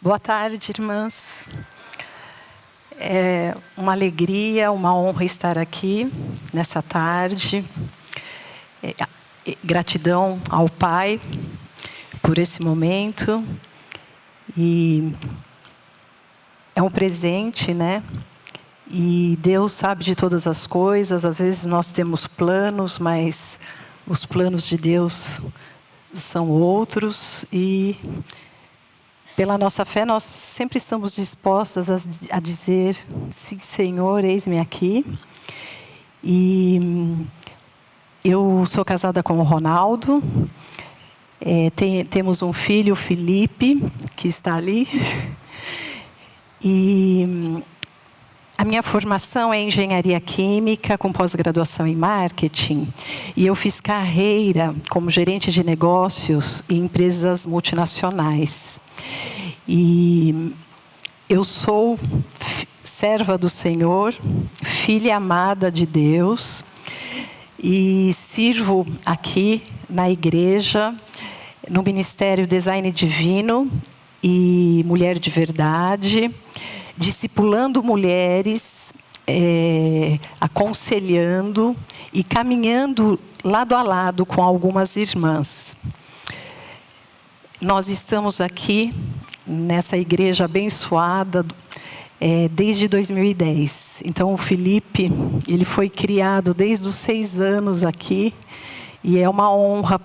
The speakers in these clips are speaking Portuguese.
Boa tarde, irmãs. É uma alegria, uma honra estar aqui nessa tarde. Gratidão ao Pai por esse momento. E é um presente, né? E Deus sabe de todas as coisas. Às vezes nós temos planos, mas os planos de Deus são outros. E pela nossa fé, nós sempre estamos dispostas a dizer: sim, Senhor, eis-me aqui. E eu sou casada com o Ronaldo. Temos um filho, o Felipe, que está ali. E a minha formação é engenharia química, com pós-graduação em marketing. E eu fiz carreira como gerente de negócios em empresas multinacionais. E eu sou serva do Senhor, filha amada de Deus, e sirvo aqui na igreja, no Ministério Design Divino e Mulher de Verdade, discipulando mulheres, aconselhando e caminhando lado a lado com algumas irmãs. Nós estamos aqui nessa igreja abençoada desde 2010. Então, o Felipe, ele foi criado desde os 6 anos aqui e é uma honra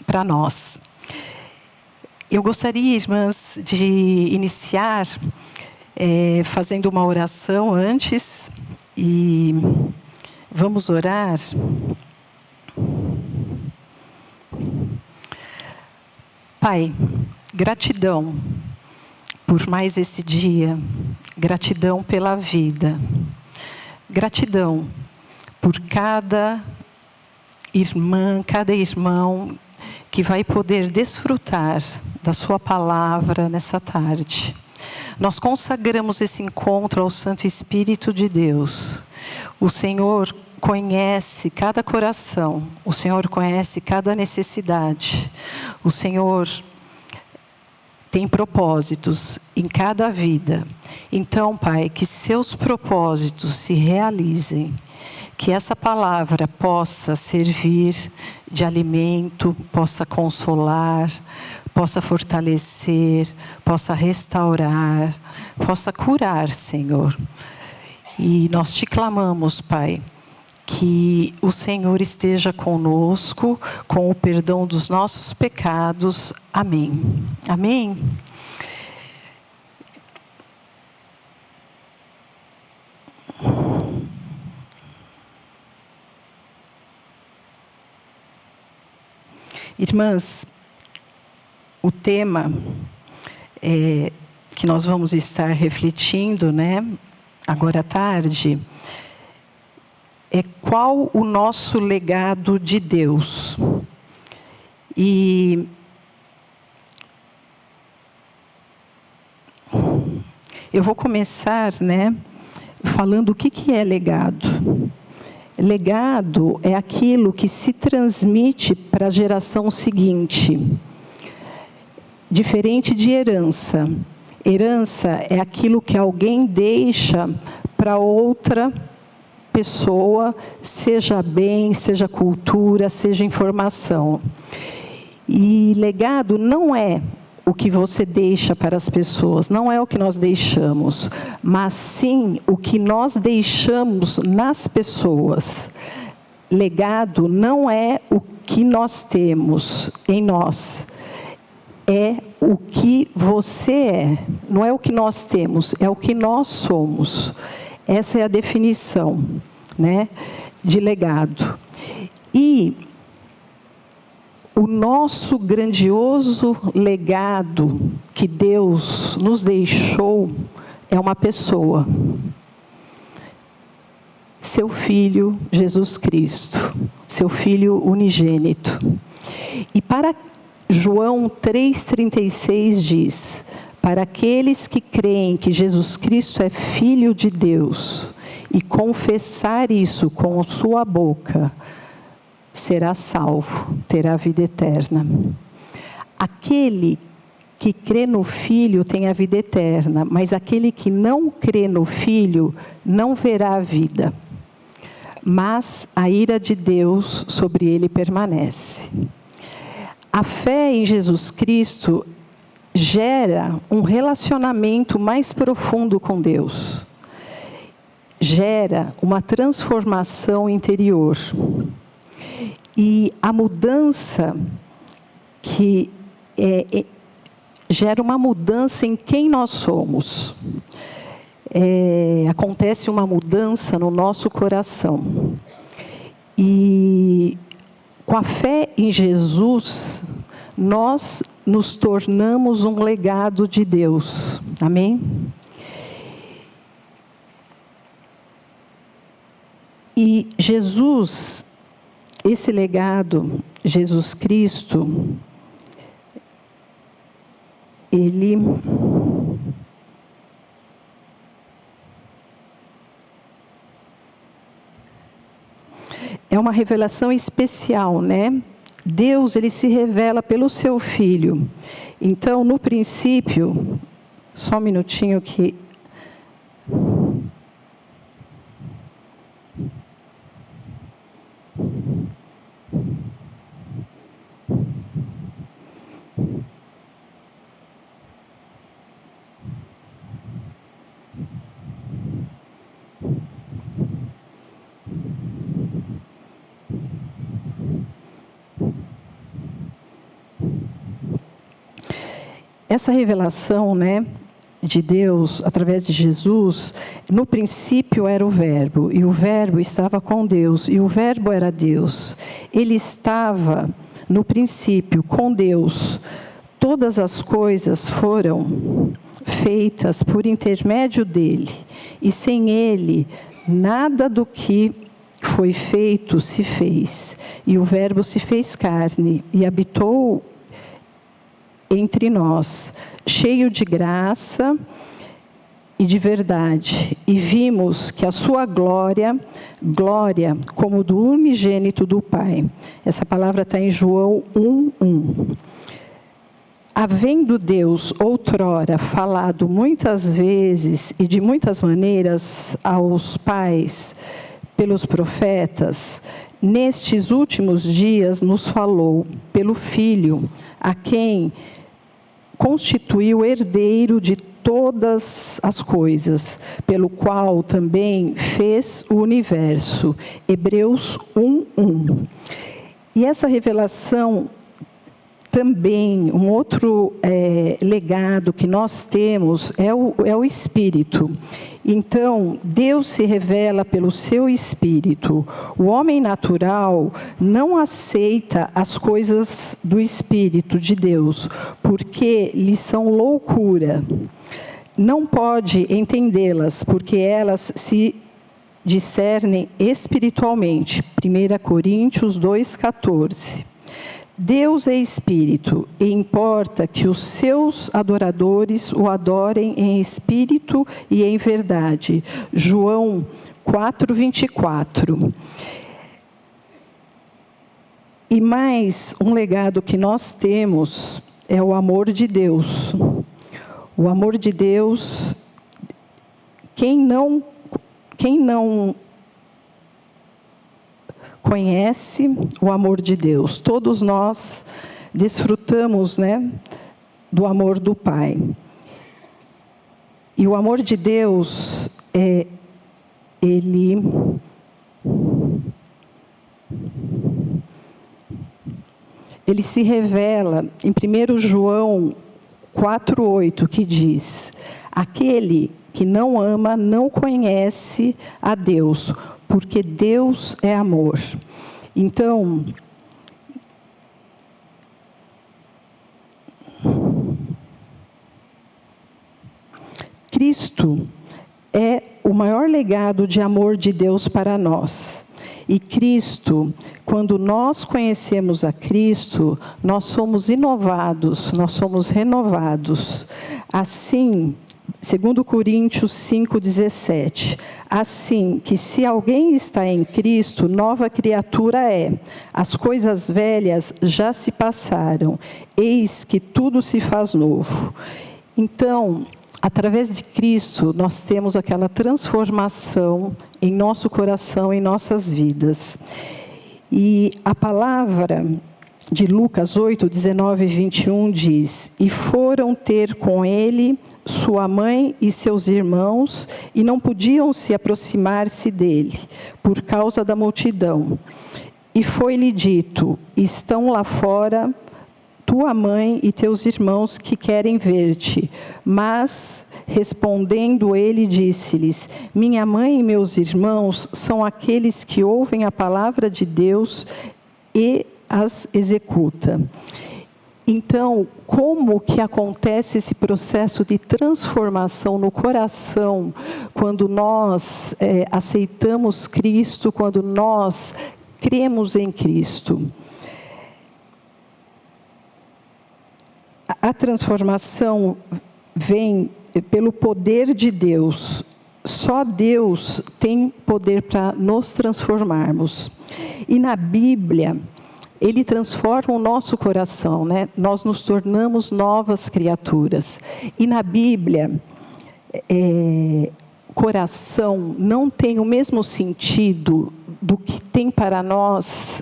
para nós. Eu gostaria, irmãs, de iniciar fazendo uma oração antes, e vamos orar. Pai, gratidão por mais esse dia, gratidão pela vida, gratidão por cada irmã, cada irmão que vai poder desfrutar da sua palavra nessa tarde. Nós consagramos esse encontro ao Santo Espírito de Deus. O Senhor conhece cada coração, o Senhor conhece cada necessidade, o Senhor tem propósitos em cada vida. Então, Pai, que seus propósitos se realizem, que essa palavra possa servir de alimento, possa consolar, possa fortalecer, possa restaurar, possa curar, Senhor. E nós te clamamos, Pai, que o Senhor esteja conosco, com o perdão dos nossos pecados. Amém. Amém. Irmãs, o tema que nós vamos estar refletindo, né, agora à tarde, é qual o nosso legado de Deus. E eu vou começar, né, falando o que é legado. Legado é aquilo que se transmite para a geração seguinte. Diferente de herança. Herança é aquilo que alguém deixa para outra pessoa, seja bem, seja cultura, seja informação. E legado não é o que você deixa para as pessoas, não é o que nós deixamos, mas sim o que nós deixamos nas pessoas. Legado não é o que nós temos em nós, é o que você é. Não é o que nós temos, é o que nós somos. Essa é a definição, né, de legado. E o nosso grandioso legado que Deus nos deixou é uma pessoa. Seu Filho, Jesus Cristo. Seu Filho unigênito. E para João 3,36 diz: para aqueles que creem que Jesus Cristo é Filho de Deus e confessar isso com a sua boca, será salvo, terá vida eterna. Aquele que crê no Filho tem a vida eterna, mas aquele que não crê no Filho não verá a vida, mas a ira de Deus sobre ele permanece. A fé em Jesus Cristo gera um relacionamento mais profundo com Deus, gera uma transformação interior. E a mudança que gera uma mudança em quem nós somos. Acontece uma mudança no nosso coração. E com a fé em Jesus, nós nos tornamos um legado de Deus. Amém? E Jesus, esse legado, Jesus Cristo, ele é uma revelação especial, né? Deus, ele se revela pelo seu Filho. Então, no princípio, só um minutinho que... Essa revelação, né, de Deus, através de Jesus, no princípio era o Verbo, e o Verbo estava com Deus, e o Verbo era Deus. Ele estava no princípio com Deus. Todas as coisas foram feitas por intermédio dele, e sem ele, nada do que foi feito se fez. E o Verbo se fez carne, e habitou entre nós, cheio de graça e de verdade, e vimos que a sua glória como do unigênito do Pai. Essa palavra está em João 1:1. Havendo Deus outrora falado muitas vezes e de muitas maneiras aos pais pelos profetas, nestes últimos dias nos falou pelo Filho, a quem constituiu herdeiro de todas as coisas, pelo qual também fez o universo. Hebreus 1:1. E essa revelação também, um outro legado que nós temos é o Espírito. Então, Deus se revela pelo seu Espírito. O homem natural não aceita as coisas do Espírito de Deus, porque lhes são loucura. Não pode entendê-las, porque elas se discernem espiritualmente. 1 Coríntios 2:14. Deus é Espírito, e importa que os seus adoradores o adorem em espírito e em verdade. João 4:24. E mais um legado que nós temos é o amor de Deus. O amor de Deus, quem não conhece o amor de Deus? Todos nós desfrutamos, né, do amor do Pai. E o amor de Deus, ele se revela em 1 João 4:8, que diz: aquele que não ama não conhece a Deus, porque Deus é amor. Então, Cristo é o maior legado de amor de Deus para nós. E Cristo, quando nós conhecemos a Cristo, nós somos inovados, nós somos renovados. Assim, 2 Coríntios 5,17. Assim que se alguém está em Cristo, nova criatura é. As coisas velhas já se passaram, eis que tudo se faz novo. Então, através de Cristo, nós temos aquela transformação em nosso coração, em nossas vidas. E a palavra de Lucas 8, 19 e 21 diz: E foram ter com ele sua mãe e seus irmãos, e não podiam se aproximar-se dele, por causa da multidão. E foi-lhe dito: Estão lá fora tua mãe e teus irmãos que querem ver-te. Mas, respondendo ele, disse-lhes: Minha mãe e meus irmãos são aqueles que ouvem a palavra de Deus e as executa. Então, como que acontece esse processo de transformação no coração quando nós aceitamos Cristo, quando nós cremos em Cristo? A transformação vem pelo poder de Deus. Só Deus tem poder para nos transformarmos. E na Bíblia, Ele transforma o nosso coração, né? Nós nos tornamos novas criaturas. E na Bíblia, coração não tem o mesmo sentido do que tem para nós,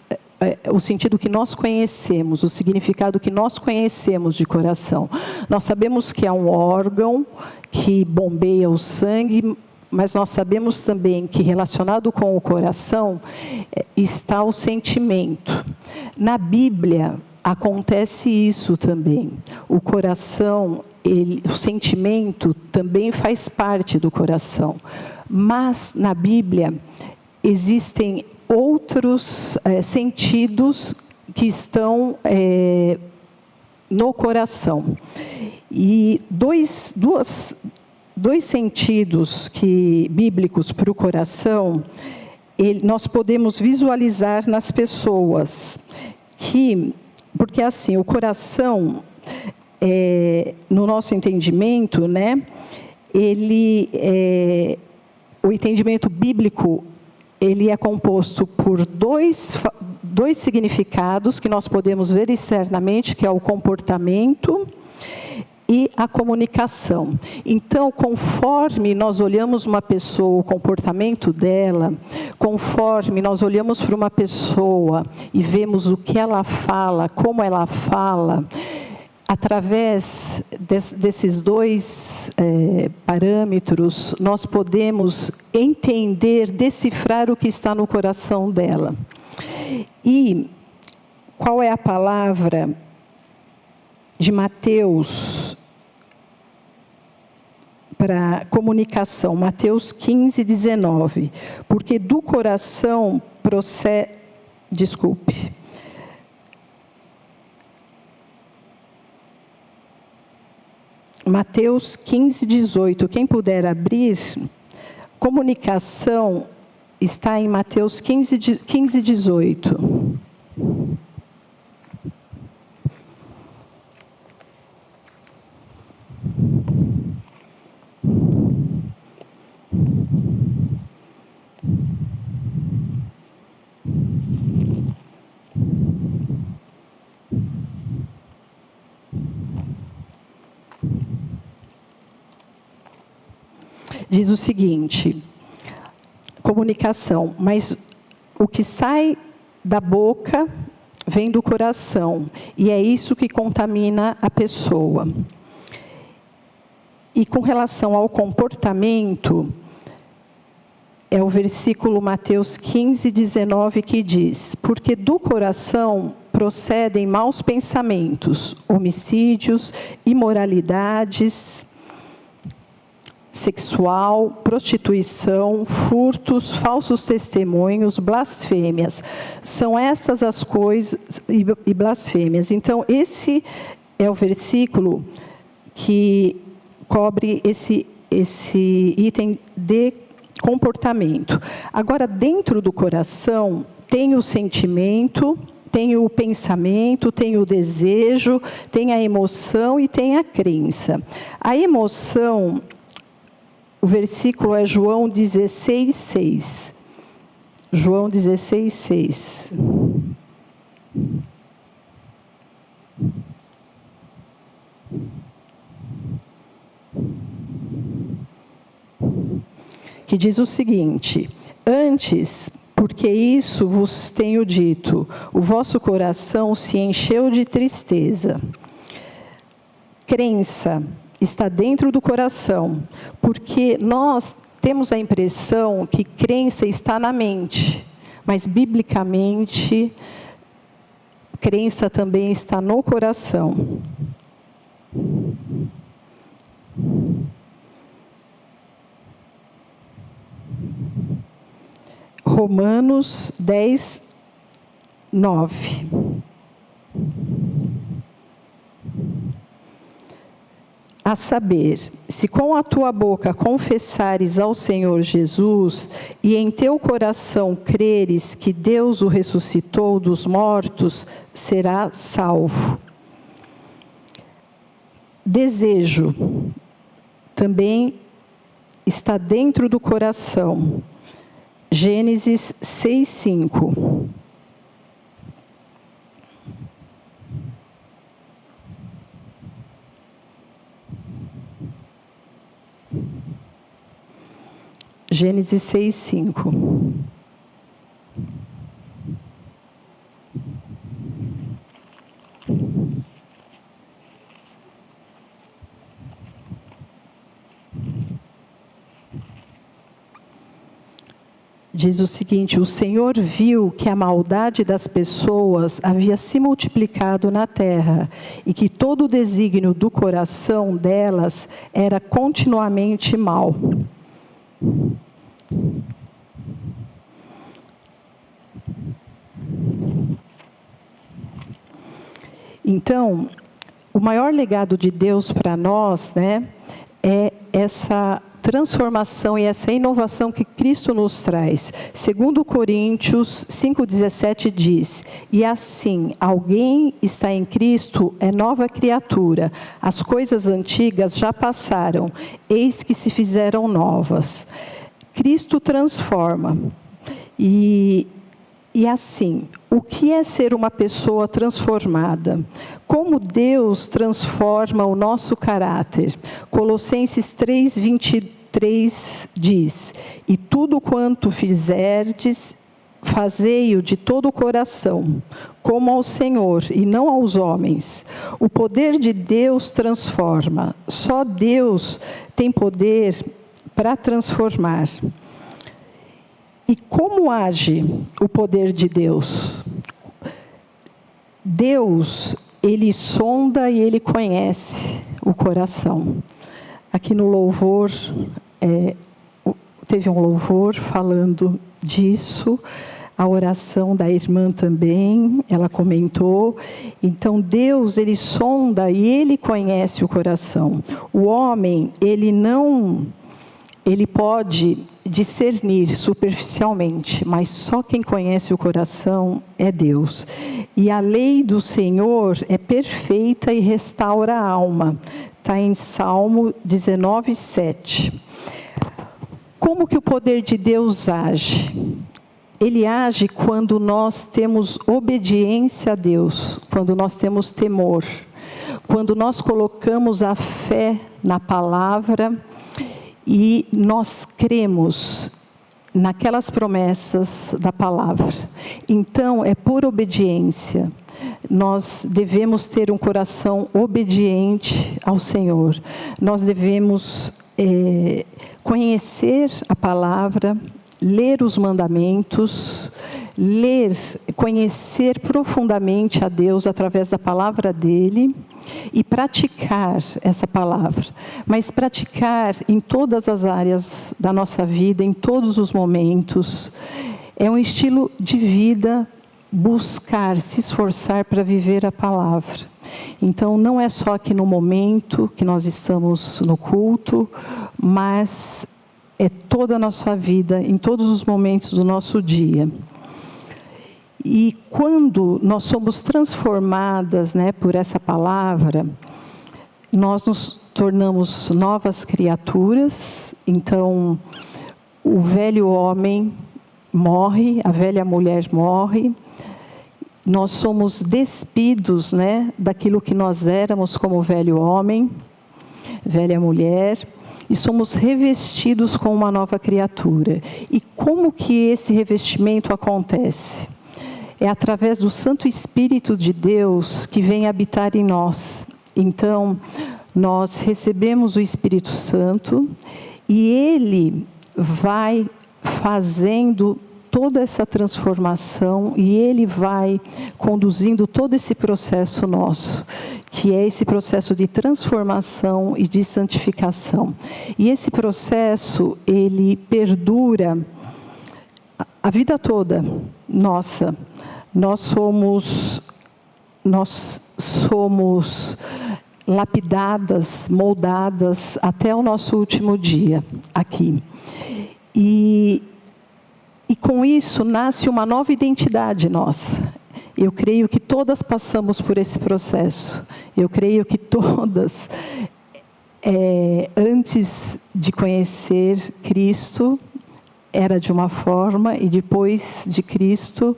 o sentido que nós conhecemos, o significado que nós conhecemos de coração. Nós sabemos que é um órgão que bombeia o sangue, mas nós sabemos também que relacionado com o coração está o sentimento. Na Bíblia acontece isso também. O coração, o sentimento também faz parte do coração. Mas na Bíblia existem outros sentidos que estão no coração. E dois sentidos bíblicos para o coração, nós podemos visualizar nas pessoas. Porque assim, o coração, no nosso entendimento, né, o entendimento bíblico, ele é composto por dois significados que nós podemos ver externamente, que é o comportamento e a comunicação. Então, conforme nós olhamos uma pessoa, o comportamento dela, conforme nós olhamos para uma pessoa e vemos o que ela fala, como ela fala, através desses dois parâmetros, nós podemos entender, decifrar o que está no coração dela. E qual é a palavra de Mateus para comunicação? Mateus 15, 19. Porque do coração procede... Desculpe. Mateus 15, 18. Quem puder abrir, comunicação está em Mateus 15, 18. Diz o seguinte: comunicação, mas o que sai da boca vem do coração, e é isso que contamina a pessoa. E com relação ao comportamento, é o versículo Mateus 15, 19 que diz: porque do coração procedem maus pensamentos, homicídios, imoralidades sexual, prostituição, furtos, falsos testemunhos, blasfêmias. São essas as coisas, e blasfêmias. Então, esse é o versículo que cobre esse item de comportamento. Agora, dentro do coração, tem o sentimento, Tem o pensamento, tem o desejo, tem a emoção e tem a crença. A emoção, o versículo é João 16:6. João 16:6. Que diz o seguinte: antes, porque isso vos tenho dito, o vosso coração se encheu de tristeza. Crença está dentro do coração, porque nós temos a impressão que crença está na mente, mas biblicamente, crença também está no coração. Romanos 10:9. A saber, se com a tua boca confessares ao Senhor Jesus e em teu coração creres que Deus o ressuscitou dos mortos, serás salvo. Desejo também está dentro do coração. Gênesis 6:5. Gênesis 6:5. Diz o seguinte: o Senhor viu que a maldade das pessoas havia se multiplicado na terra e que todo o desígnio do coração delas era continuamente mau. Então, o maior legado de Deus para nós, né, é essa transformação e essa inovação que Cristo nos traz. Segundo Coríntios 5:17 diz: e assim, alguém está em Cristo, é nova criatura. As coisas antigas já passaram, eis que se fizeram novas. Cristo transforma. E assim, o que é ser uma pessoa transformada? Como Deus transforma o nosso caráter? Colossenses 3:23 diz: e tudo quanto fizerdes, fazei-o de todo o coração, como ao Senhor e não aos homens. O poder de Deus transforma. Só Deus tem poder para transformar. E como age o poder de Deus? Deus, Ele sonda e Ele conhece o coração. Aqui no louvor, teve um louvor falando disso, a oração da irmã também, ela comentou. Então, Deus, Ele sonda e Ele conhece o coração. O homem, ele pode discernir superficialmente, mas só quem conhece o coração é Deus. E a lei do Senhor é perfeita e restaura a alma. Está em Salmo 19:7. Como que o poder de Deus age? Ele age quando nós temos obediência a Deus, quando nós temos temor, quando nós colocamos a fé na palavra e nós cremos naquelas promessas da palavra. Então, é por obediência. Nós devemos ter um coração obediente ao Senhor. Nós devemos conhecer a palavra, ler os mandamentos, conhecer profundamente a Deus através da palavra dele e praticar essa palavra. Mas praticar em todas as áreas da nossa vida, em todos os momentos. É um estilo de vida, buscar, se esforçar para viver a palavra. Então, não é só aqui no momento que nós estamos no culto, mas é toda a nossa vida, em todos os momentos do nosso dia. E quando nós somos transformadas, né, por essa palavra, nós nos tornamos novas criaturas. Então, o velho homem morre, a velha mulher morre. Nós somos despidos, né, daquilo que nós éramos como velho homem, velha mulher, e somos revestidos com uma nova criatura. E como que esse revestimento acontece? É através do Santo Espírito de Deus que vem habitar em nós. Então, nós recebemos o Espírito Santo e ele vai fazendo toda essa transformação e ele vai conduzindo todo esse processo nosso, que é esse processo de transformação e de santificação. E esse processo, ele perdura a vida toda nossa. Nós somos lapidadas, moldadas até o nosso último dia aqui. E com isso nasce uma nova identidade nossa. Eu creio que todas passamos por esse processo. Eu creio que todas, antes de conhecer Cristo, era de uma forma, e depois de Cristo,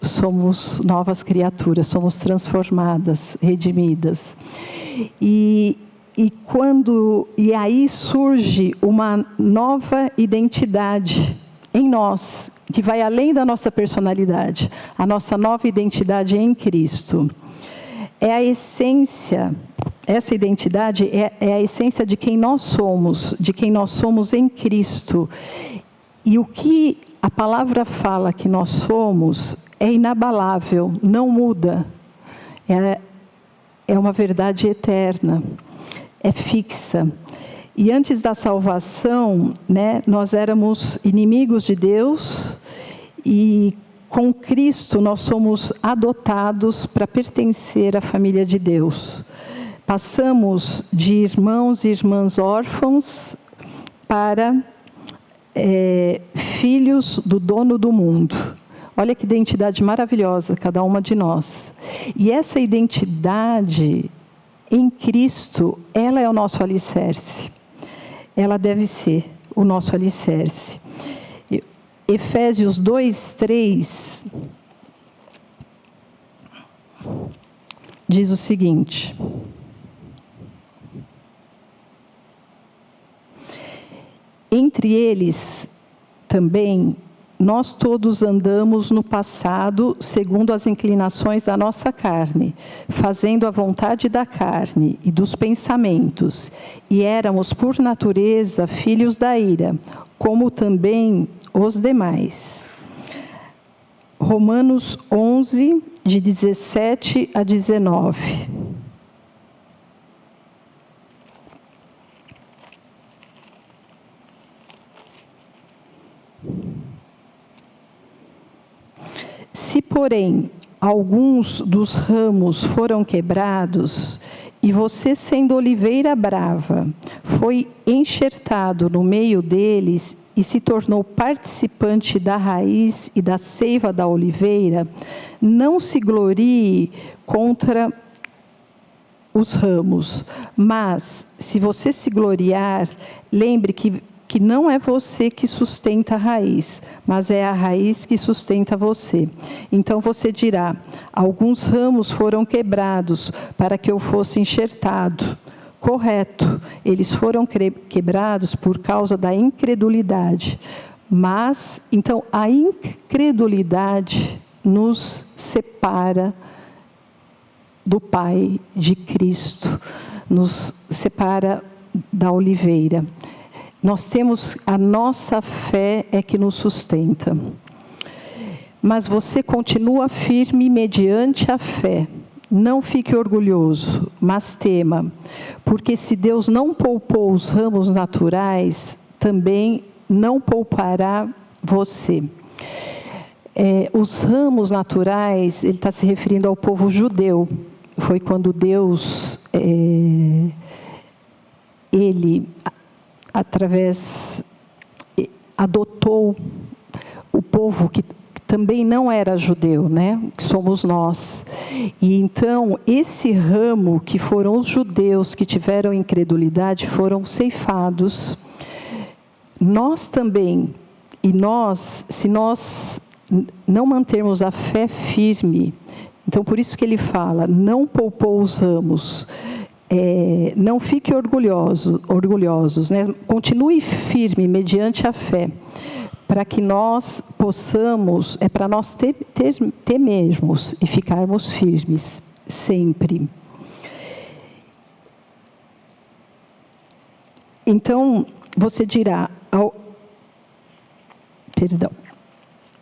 somos novas criaturas, somos transformadas, redimidas. E aí surge uma nova identidade em nós, que vai além da nossa personalidade, a nossa nova identidade em Cristo. É a essência, essa identidade é a essência de quem nós somos em Cristo. E o que a palavra fala que nós somos é inabalável, não muda. É uma verdade eterna, é fixa. E antes da salvação, né, nós éramos inimigos de Deus, e com Cristo nós somos adotados para pertencer à família de Deus. Passamos de irmãos e irmãs órfãos para filhos do dono do mundo. Olha que identidade maravilhosa, cada uma de nós. E essa identidade em Cristo, ela é o nosso alicerce. Ela deve ser o nosso alicerce. Efésios 2:3 diz o seguinte: entre eles também nós todos andamos no passado segundo as inclinações da nossa carne, fazendo a vontade da carne e dos pensamentos, e éramos por natureza filhos da ira, como também os demais. Romanos 11, de 17 a 19. Se, porém, alguns dos ramos foram quebrados, e você, sendo oliveira brava, foi enxertado no meio deles e se tornou participante da raiz e da seiva da oliveira, não se glorie contra os ramos, mas, se você se gloriar, lembre que não é você que sustenta a raiz, mas é a raiz que sustenta você. Então você dirá: alguns ramos foram quebrados para que eu fosse enxertado. Correto, eles foram quebrados por causa da incredulidade. Mas, então, a incredulidade nos separa do Pai de Cristo, nos separa da oliveira. Nós temos, a nossa fé é que nos sustenta. Mas você continua firme mediante a fé. Não fique orgulhoso, mas tema, porque se Deus não poupou os ramos naturais, também não poupará você. Os ramos naturais, ele está se referindo ao povo judeu. Foi quando Deus, ele adotou o povo que também não era judeu, né? Que somos nós. E então, esse ramo que foram os judeus que tiveram incredulidade, foram ceifados. Nós também, e nós, se nós não mantermos a fé firme, então por isso que ele fala, não poupou os ramos, não fique orgulhosos, né? Continue firme mediante a fé, para que nós possamos, para nós temermos e ficarmos firmes sempre. Então, você dirá,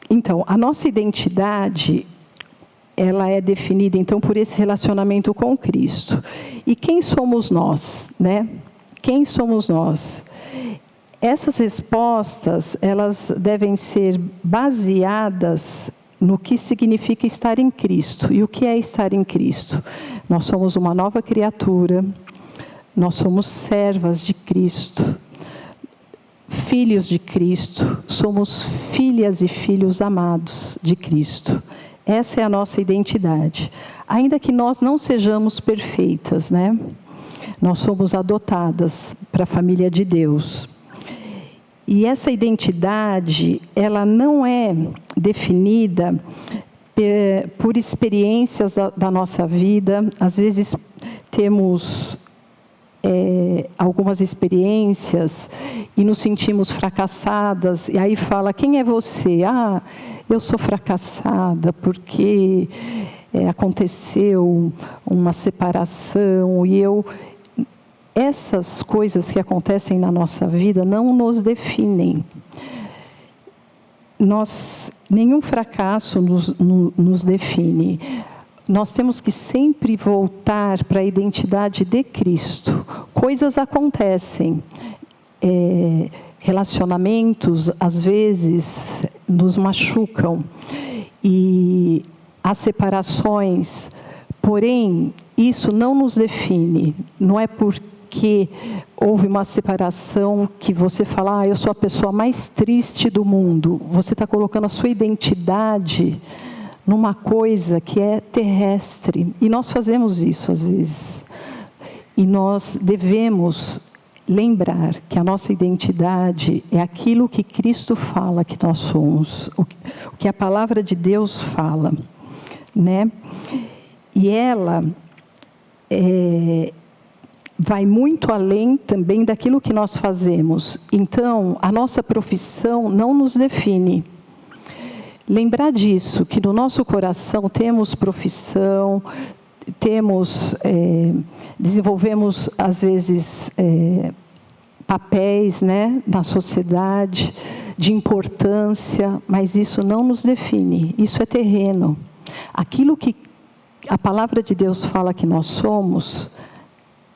então, a nossa identidade, ela é definida, então, por esse relacionamento com Cristo. E quem somos nós, né? Quem somos nós? Essas respostas, elas devem ser baseadas no que significa estar em Cristo. E o que é estar em Cristo? Nós somos uma nova criatura, nós somos servas de Cristo, filhos de Cristo, somos filhas e filhos amados de Cristo. Essa é a nossa identidade. Ainda que nós não sejamos perfeitas, né? Nós somos adotadas para a família de Deus. E essa identidade, ela não é definida por experiências da nossa vida. Às vezes temos algumas experiências e nos sentimos fracassadas. E aí fala, quem é você? Ah, eu sou fracassada porque aconteceu uma separação e essas coisas que acontecem na nossa vida não nos definem. Nenhum fracasso nos define. Nós temos que sempre voltar para a identidade de Cristo. Coisas acontecem, relacionamentos, às vezes, nos machucam. E as separações, porém, isso não nos define. Não é porque houve uma separação que você fala, eu sou a pessoa mais triste do mundo. Você está colocando a sua identidade numa coisa que é terrestre. E nós fazemos isso às vezes. E nós devemos lembrar que a nossa identidade é aquilo que Cristo fala que nós somos, o que a palavra de Deus fala, né? E ela vai muito além também daquilo que nós fazemos. Então, a nossa profissão não nos define. Lembrar disso, que no nosso coração temos profissão, desenvolvemos, às vezes, papéis, né, na sociedade, de importância, mas isso não nos define, isso é terreno. Aquilo que a palavra de Deus fala que nós somos,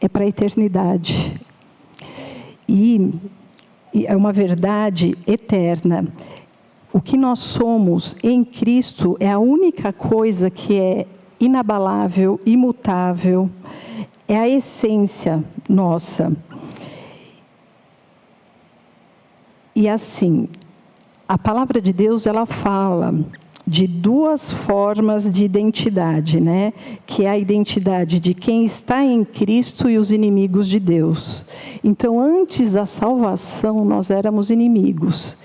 é para a eternidade. E é uma verdade eterna. O que nós somos em Cristo é a única coisa que é inabalável, imutável, é a essência nossa. E assim, a palavra de Deus, ela fala de duas formas de identidade, né? Que é a identidade de quem está em Cristo e os inimigos de Deus. Então, antes da salvação, nós éramos inimigos.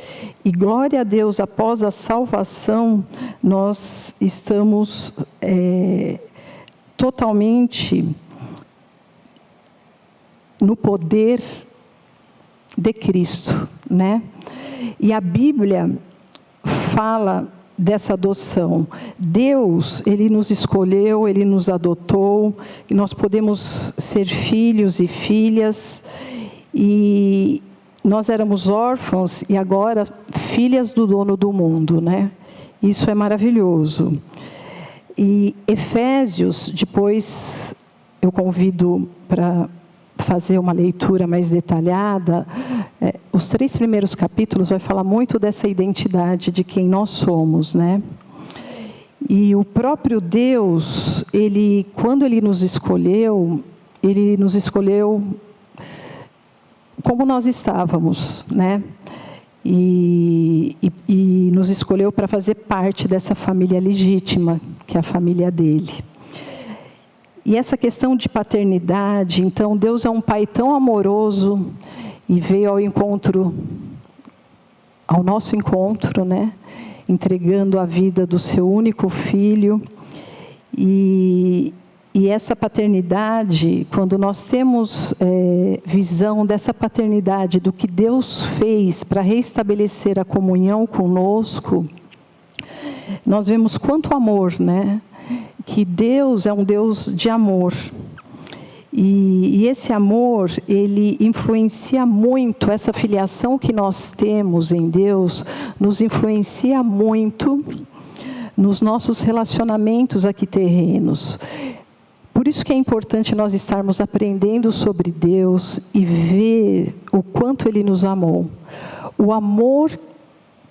E glória a Deus, após a salvação, nós estamos totalmente no poder de Cristo, né? E a Bíblia fala dessa adoção. Deus, Ele nos escolheu, Ele nos adotou, e nós podemos ser filhos e filhas, e nós éramos órfãos, e agora filhas do dono do mundo, né? Isso é maravilhoso. E Efésios, depois eu convido para fazer uma leitura mais detalhada, os 3 primeiros capítulos vai falar muito dessa identidade de quem nós somos, né? E o próprio Deus, quando Ele nos escolheu como nós estávamos, né? e nos escolheu para fazer parte dessa família legítima, que é a família dele. E essa questão de paternidade, então, Deus é um pai tão amoroso e veio ao nosso encontro, né? Entregando a vida do seu único filho. E essa paternidade, quando nós temos visão dessa paternidade, do que Deus fez para restabelecer a comunhão conosco, nós vemos quanto amor, né? Que Deus é um Deus de amor. E esse amor, ele influencia muito, essa filiação que nós temos em Deus, nos influencia muito nos nossos relacionamentos aqui terrenos. Por isso que é importante nós estarmos aprendendo sobre Deus e ver o quanto Ele nos amou. O amor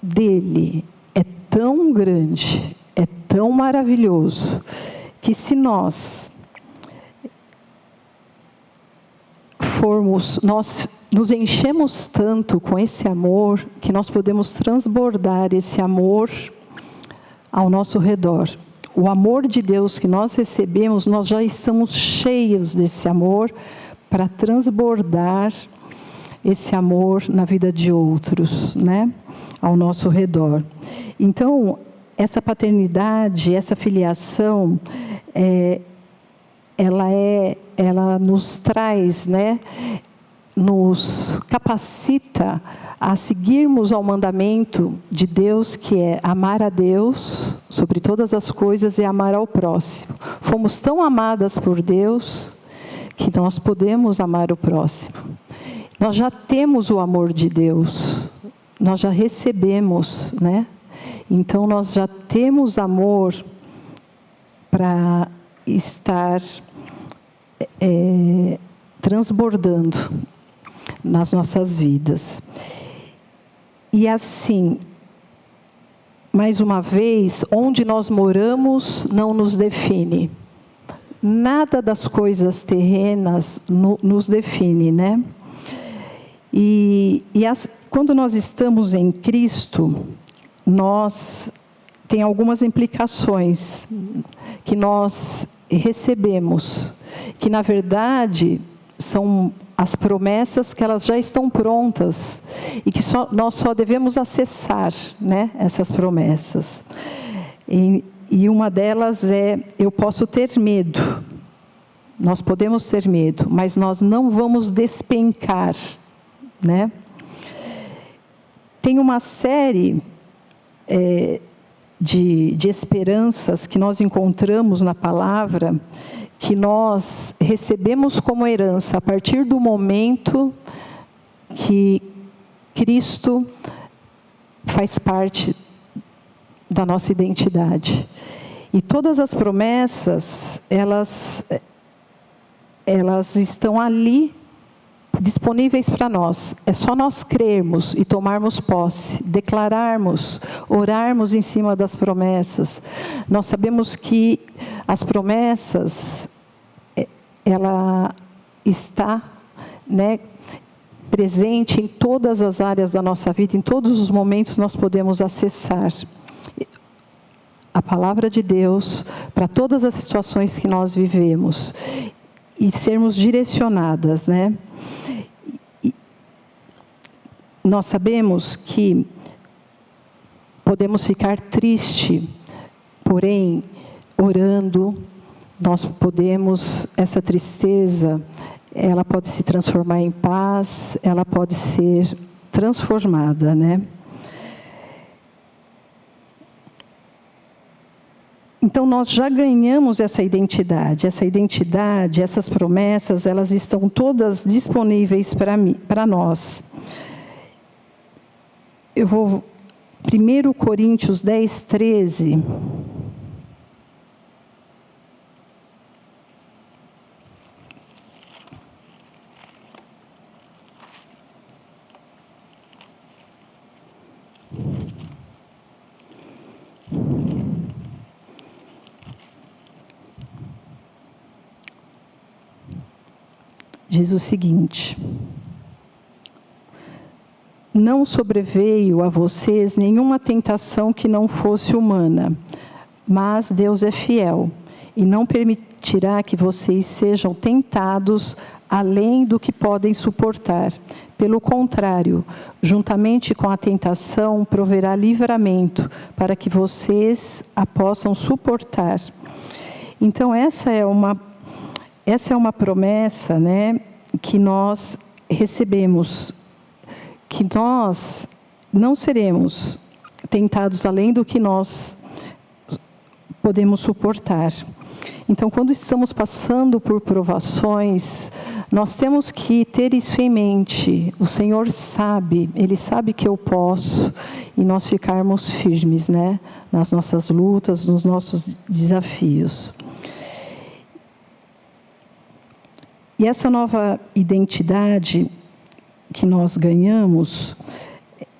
dEle é tão grande, é tão maravilhoso, que se nós nos enchemos tanto com esse amor, que nós podemos transbordar esse amor ao nosso redor. O amor de Deus que nós recebemos, nós já estamos cheios desse amor para transbordar esse amor na vida de outros, né? Ao nosso redor. Então, essa paternidade, essa filiação, ela nos traz, né? Nos capacita a seguirmos ao mandamento de Deus, que é amar a Deus sobre todas as coisas e amar ao próximo. Fomos tão amadas por Deus que nós podemos amar o próximo. Nós já temos o amor de Deus, nós já recebemos, né? Então nós já temos amor para estar transbordando nas nossas vidas. E assim, mais uma vez, onde nós moramos não nos define. Nada das coisas terrenas nos define, né? Quando nós estamos em Cristo, tem algumas implicações que nós recebemos, que na verdade são as promessas que elas já estão prontas e que nós só devemos acessar, né, essas promessas. E uma delas é: eu posso ter medo, nós podemos ter medo, mas nós não vamos despencar, né? Tem uma série de esperanças que nós encontramos na palavra, que nós recebemos como herança a partir do momento que Cristo faz parte da nossa identidade. E todas as promessas, elas estão ali, disponíveis para nós. É só nós crermos e tomarmos posse, declararmos, orarmos em cima das promessas. Nós sabemos que as promessas, ela está, né, presente em todas as áreas da nossa vida, em todos os momentos nós podemos acessar a palavra de Deus para todas as situações que nós vivemos e sermos direcionadas, né? Nós sabemos que podemos ficar tristes, porém, orando, nós podemos, essa tristeza, ela pode se transformar em paz, ela pode ser transformada, né? Então, nós já ganhamos essa identidade, essas promessas, elas estão todas disponíveis para nós. Eu vou, 1 Coríntios 10, 13. Diz o seguinte: não sobreveio a vocês nenhuma tentação que não fosse humana, mas Deus é fiel e não permitirá que vocês sejam tentados além do que podem suportar. Pelo contrário, juntamente com a tentação, proverá livramento para que vocês a possam suportar. Então, essa é uma promessa, né, que nós recebemos, que nós não seremos tentados além do que nós podemos suportar. Então, quando estamos passando por provações, nós temos que ter isso em mente. O Senhor sabe, Ele sabe que eu posso, e nós ficarmos firmes, né, nas nossas lutas, nos nossos desafios. E essa nova identidade que nós ganhamos,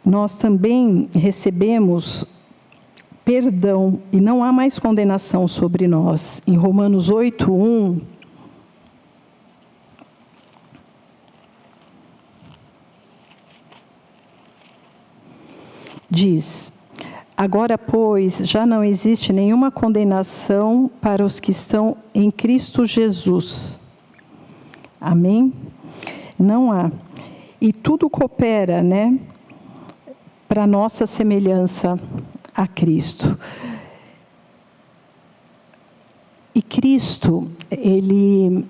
nós também recebemos perdão, e não há mais condenação sobre nós. Em Romanos 8:1, diz: agora, pois, já não existe nenhuma condenação para os que estão em Cristo Jesus. Amém? Não há. E tudo coopera, né, para a nossa semelhança a Cristo. E Cristo, ele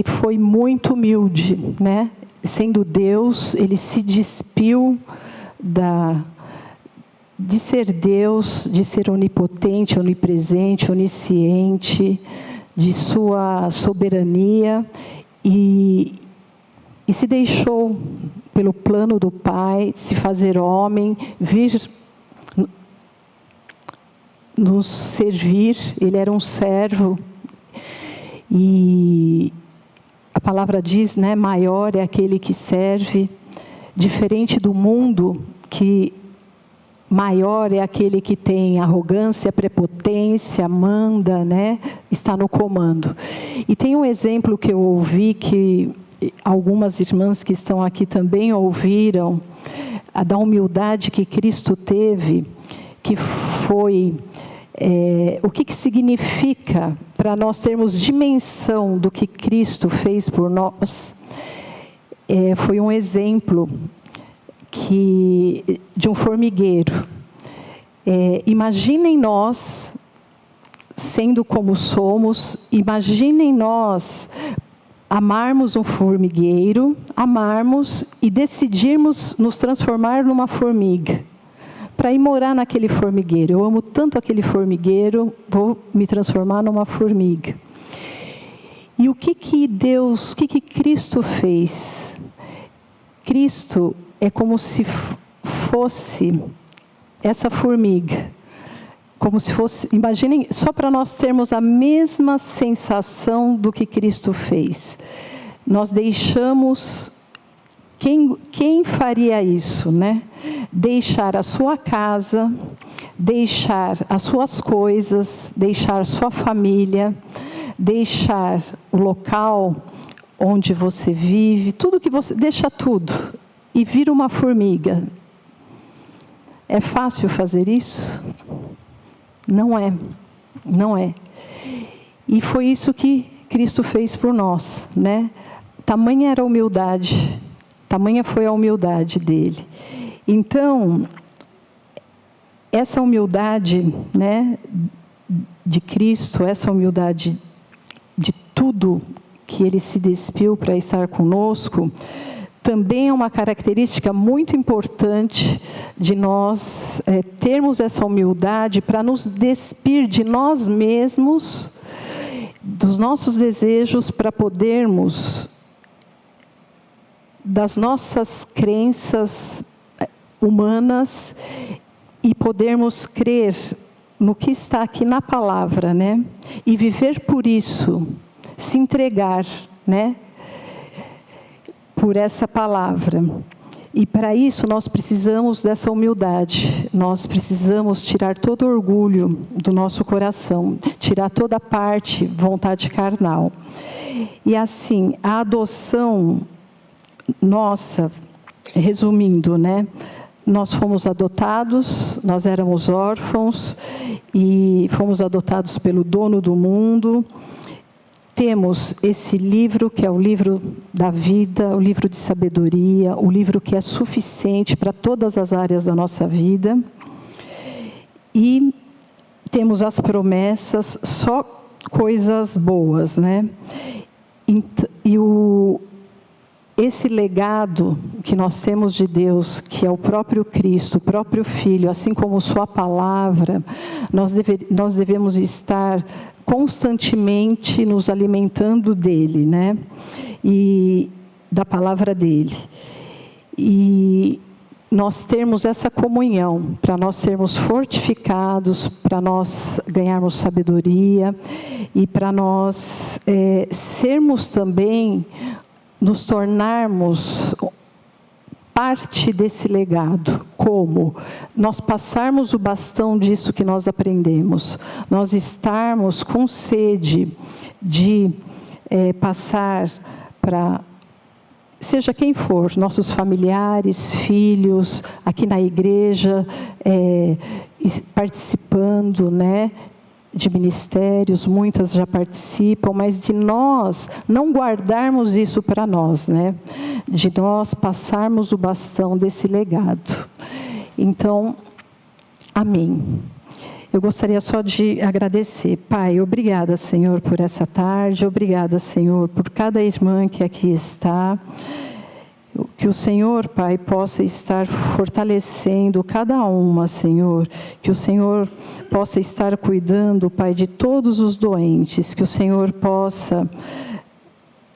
foi muito humilde, né? Sendo Deus, ele se despiu de ser Deus, de ser onipotente, onipresente, onisciente, de sua soberania, e se deixou, pelo plano do Pai, se fazer homem, vir nos servir. Ele era um servo, e a palavra diz, né, maior é aquele que serve, diferente do mundo, que maior é aquele que tem arrogância, prepotência, manda, né, está no comando. E tem um exemplo que eu ouvi, que algumas irmãs que estão aqui também ouviram, a da humildade que Cristo teve, que foi o que significa para nós termos dimensão do que Cristo fez por nós. Foi um exemplo de um formigueiro. Imaginem nós, sendo como somos, imaginem nós amarmos um formigueiro, amarmos e decidirmos nos transformar numa formiga, para ir morar naquele formigueiro. Eu amo tanto aquele formigueiro, vou me transformar numa formiga. E o que Cristo fez? Cristo é como se fosse essa formiga. Como se fosse, imaginem, só para nós termos a mesma sensação do que Cristo fez. Nós deixamos, quem faria isso, né? Deixar a sua casa, deixar as suas coisas, deixar sua família, deixar o local onde você vive, tudo que você, deixa tudo, e vira uma formiga. É fácil fazer isso? Não é, não é. E foi isso que Cristo fez por nós, né? Tamanha era a humildade, tamanha foi a humildade dele. Então, essa humildade, né, de Cristo, essa humildade de tudo que ele se despiu para estar conosco, também é uma característica muito importante de nós termos essa humildade para nos despir de nós mesmos, dos nossos desejos, para podermos, das nossas crenças humanas, e podermos crer no que está aqui na palavra, né? E viver por isso, se entregar, né, por essa palavra. E para isso nós precisamos dessa humildade, nós precisamos tirar todo o orgulho do nosso coração, tirar toda a parte, vontade carnal. E assim, a adoção nossa resumindo, né? Nós fomos adotados, nós éramos órfãos e fomos adotados pelo dono do mundo. Temos esse livro, que é o livro da vida, o livro de sabedoria, o livro que é suficiente para todas as áreas da nossa vida. E temos as promessas, só coisas boas, né? Esse legado que nós temos de Deus, que é o próprio Cristo, o próprio Filho, assim como sua palavra, nós devemos estar constantemente nos alimentando dele, né? E da palavra dele. E nós termos essa comunhão, para nós sermos fortificados, para nós ganharmos sabedoria e para nós sermos também, nos tornarmos parte desse legado. Como? Nós passarmos o bastão disso que nós aprendemos. Nós estarmos com sede de passar para, seja quem for, nossos familiares, filhos, aqui na igreja, participando, né, de ministérios, muitas já participam, mas de nós não guardarmos isso para nós, né? De nós passarmos o bastão desse legado. Então, amém. Eu gostaria só de agradecer. Pai, obrigada, Senhor, por essa tarde, obrigada, Senhor, por cada irmã que aqui está. Que o Senhor, Pai, possa estar fortalecendo cada uma, Senhor. Que o Senhor possa estar cuidando, Pai, de todos os doentes. Que o Senhor possa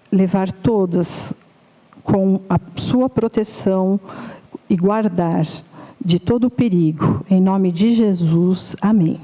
levar todas com a sua proteção e guardar de todo o perigo. Em nome de Jesus, amém.